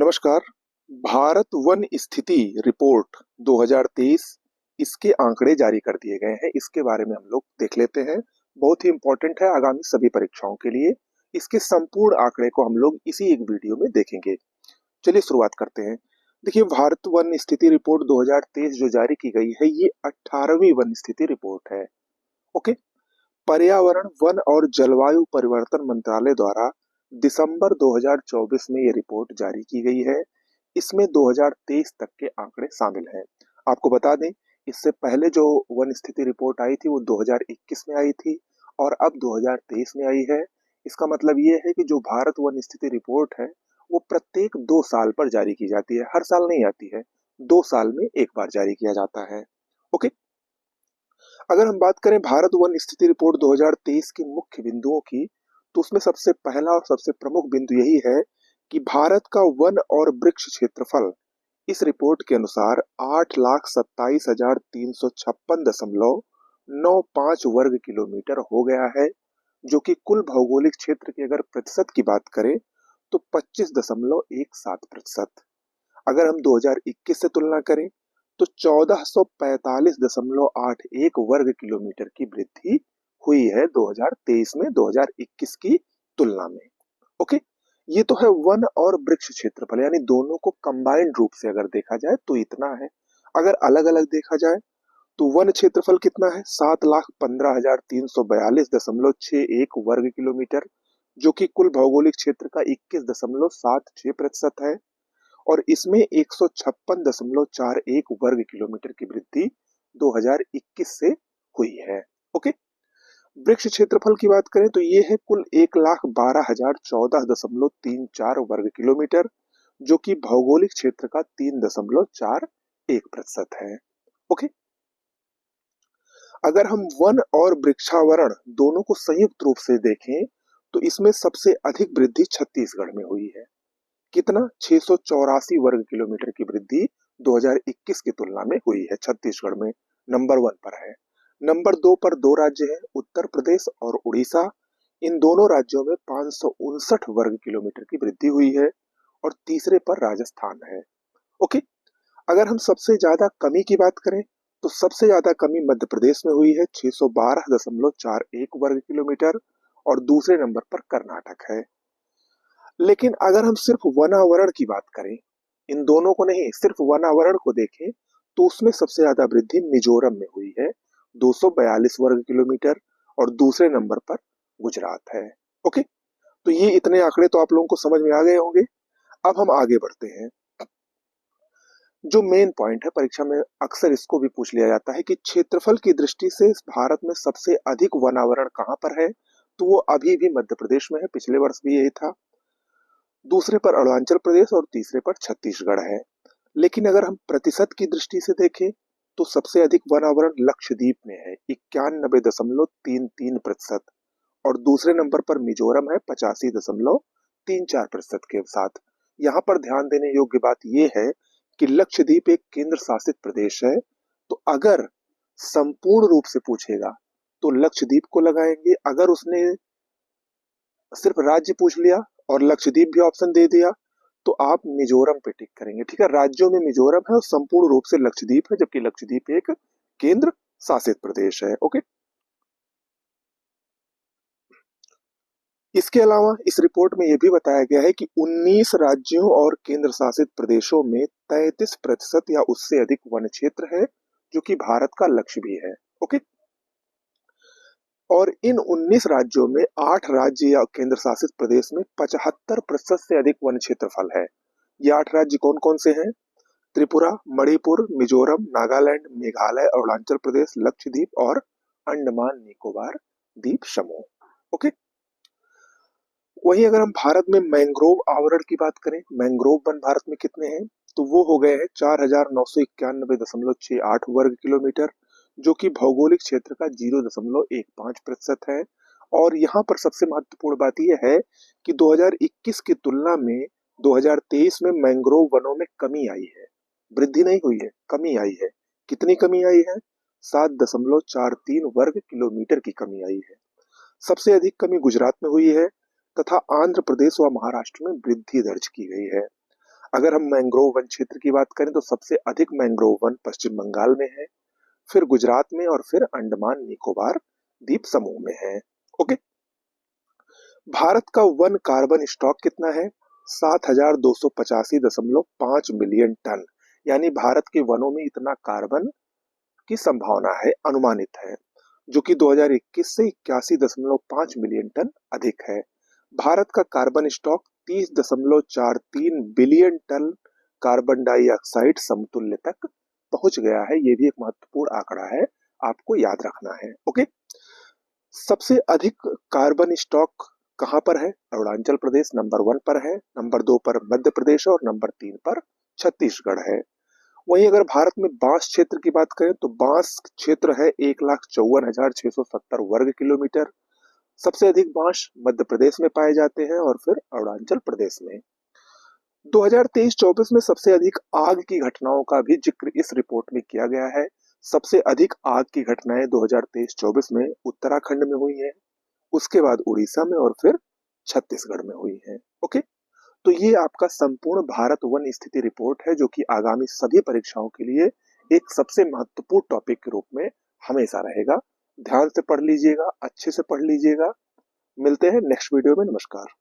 नमस्कार। भारत वन स्थिति रिपोर्ट 2023 इसके आंकड़े जारी कर दिए गए हैं। इसके बारे में हम लोग देख लेते हैं। बहुत ही इंपॉर्टेंट है आगामी सभी परीक्षाओं के लिए। इसके संपूर्ण आंकड़े को हम लोग इसी एक वीडियो में देखेंगे। चलिए शुरुआत करते हैं। देखिए, भारत वन स्थिति रिपोर्ट 2023 जो जारी की गई है, ये 18वीं वन स्थिति रिपोर्ट है। ओके। पर्यावरण, वन और जलवायु परिवर्तन मंत्रालय द्वारा दिसंबर 2024 में ये रिपोर्ट जारी की गई है। इसमें 2023 तक के आंकड़े शामिल हैं। आपको बता दें, इससे पहले जो वन स्थिति रिपोर्ट आई थी वो 2021 में आई थी और अब 2023 में आई है। इसका मतलब ये है कि जो भारत वन स्थिति रिपोर्ट है वो प्रत्येक 2 साल पर जारी की जाती है। हर साल नहीं आती है, 2 साल में एक बार जारी किया जाता है। ओके। अगर हम बात करें भारत वन स्थिति रिपोर्ट 2023 के मुख्य बिंदुओं की, तो उसमें सबसे पहला और सबसे प्रमुख बिंदु यही है कि भारत का वन और वृक्ष क्षेत्रफल इस रिपोर्ट के अनुसार 8,27,356.95 वर्ग किलोमीटर हो गया है, जो कि कुल भौगोलिक क्षेत्र की अगर प्रतिशत की बात करें तो 25.17%। अगर हम 2021 से तुलना करें तो 1445.81 वर्ग किलोमीटर की वृद्धि हुई है 2023 में 2021 की तुलना में। ओके। ये तो है वन और वृक्ष क्षेत्रफल, यानी दोनों को कंबाइंड रूप से अगर देखा जाए तो इतना है। अगर अलग अलग देखा जाए तो वन क्षेत्रफल कितना है? 7,15,342.61 वर्ग किलोमीटर, जो कि कुल भौगोलिक क्षेत्र का 21.76% है। और इसमें 156.41 वर्ग किलोमीटर की वृद्धि 2021 से हुई है। ओके। वृक्ष क्षेत्रफल की बात करें तो ये है कुल 1,12,014.34 वर्ग किलोमीटर, जो कि भौगोलिक क्षेत्र का 3.41% है। ओके। अगर हम वन और वृक्षावरण दोनों को संयुक्त रूप से देखें तो इसमें सबसे अधिक वृद्धि छत्तीसगढ़ में हुई है। कितना? 684 वर्ग किलोमीटर की वृद्धि 2021 की तुलना में हुई है छत्तीसगढ़ में। नंबर 1 पर है। नंबर 2 पर दो राज्य हैं, उत्तर प्रदेश और उड़ीसा। इन दोनों राज्यों में 559 वर्ग किलोमीटर की वृद्धि हुई है। और तीसरे पर राजस्थान है। ओके। अगर हम सबसे ज्यादा कमी की बात करें तो सबसे ज्यादा कमी मध्य प्रदेश में हुई है, 612.41 वर्ग किलोमीटर। और दूसरे नंबर पर कर्नाटक है। लेकिन अगर हम सिर्फ वनावरण की बात करें, इन दोनों को नहीं, सिर्फ वनावरण को देखें तो उसमें सबसे ज्यादा वृद्धि मिजोरम में हुई है, 242 वर्ग किलोमीटर। और दूसरे नंबर पर गुजरात है। ओके। तो ये इतने आंकड़े तो आप लोगों को समझ में आ गए होंगे। अब हम आगे बढ़ते हैं। जो मेन पॉइंट है, परीक्षा में अक्सर इसको भी पूछ लिया जाता है कि क्षेत्रफल की दृष्टि से भारत में सबसे अधिक वनावरण कहां पर है, तो वो अभी भी मध्य प्रदेश में है। पिछले वर्ष भी यही था। दूसरे पर अरुणाचल प्रदेश और तीसरे पर छत्तीसगढ़ है। लेकिन अगर हम प्रतिशत की दृष्टि से देखें तो सबसे अधिक वनावरण लक्षद्वीप में है, 91.33%। और दूसरे नंबर पर मिजोरम है 85.34% के साथ। यहाँ पर ध्यान देने योग्य बात यह है कि लक्षद्वीप एक केंद्र शासित प्रदेश है, तो अगर संपूर्ण रूप से पूछेगा तो लक्षद्वीप को लगाएंगे। अगर उसने सिर्फ राज्य पूछ लिया और लक्षद्वीप भी ऑप्शन दे दिया तो आप मिजोरम पे टिक करेंगे। ठीक है, राज्यों में मिजोरम है और संपूर्ण रूप से लक्षद्वीप है, जबकि लक्षद्वीप एक केंद्र शासित प्रदेश है। ओके। इसके अलावा इस रिपोर्ट में यह भी बताया गया है कि 19 राज्यों और केंद्र शासित प्रदेशों में 33% या उससे अधिक वन क्षेत्र है, जो कि भारत का लक्ष्य भी है। ओके। और इन 19 राज्यों में 8 राज्य या केंद्र शासित प्रदेश में 75% से अधिक वन क्षेत्रफल है। ये 8 राज्य कौन कौन से हैं? त्रिपुरा, मणिपुर, मिजोरम, नागालैंड, मेघालय, अरुणाचल प्रदेश, लक्षद्वीप और अंडमान निकोबार द्वीप समूह। ओके। वहीं अगर हम भारत में मैंग्रोव आवरण की बात करें, मैंग्रोव वन भारत में कितने हैं, तो वो हो गए हैं 4,991.68 वर्ग किलोमीटर, जो कि भौगोलिक क्षेत्र का 0.15% है। और यहाँ पर सबसे महत्वपूर्ण बात यह है कि 2021 की तुलना में 2023 में मैंग्रोव वनों में कमी आई है, वृद्धि नहीं हुई है, कमी आई है। कितनी कमी आई है? 7.43 वर्ग किलोमीटर की कमी आई है। सबसे अधिक कमी गुजरात में हुई है तथा आंध्र प्रदेश व महाराष्ट्र में वृद्धि दर्ज की गई है। अगर हम मैंग्रोव वन क्षेत्र की बात करें तो सबसे अधिक मैंग्रोव वन पश्चिम बंगाल में है, फिर गुजरात में और फिर अंडमान निकोबार द्वीप समूह में है। ओके। भारत का वन कार्बन स्टॉक कितना है? 7,285.5 मिलियन टन। यानी भारत के वनों में इतना कार्बन की संभावना है, अनुमानित है, जो कि 2021 से 81.5 मिलियन टन अधिक है। भारत का carbon stock 30.43 billion tonne carbon dioxide समतुल्य तक पहुंच गया है। यह भी एक महत्वपूर्ण आंकड़ा है, आपको याद रखना है। ओके। सबसे अधिक कार्बन स्टॉक कहां पर है? अरुणाचल प्रदेश नंबर 1 पर है, नंबर 2 पर मध्य प्रदेश और नंबर 3 पर छत्तीसगढ़ है। वहीं अगर भारत में बांस क्षेत्र की बात करें तो बांस क्षेत्र है 1,54,670 वर्ग किलोमीटर। सबसे अधिक बांस मध्य प्रदेश में पाए जाते हैं और फिर अरुणाचल प्रदेश में। 2023-24 में सबसे अधिक आग की घटनाओं का भी जिक्र इस रिपोर्ट में किया गया है। सबसे अधिक आग की घटनाएं 2023-24 में उत्तराखंड में हुई हैं, उसके बाद उड़ीसा में और फिर छत्तीसगढ़ में हुई हैं। ओके। तो ये आपका संपूर्ण भारत वन स्थिति रिपोर्ट है, जो कि आगामी सभी परीक्षाओं के लिए एक सबसे महत्वपूर्ण टॉपिक के रूप में हमेशा रहेगा। ध्यान से पढ़ लीजिएगा, अच्छे से पढ़ लीजिएगा। मिलते हैं नेक्स्ट वीडियो में। नमस्कार।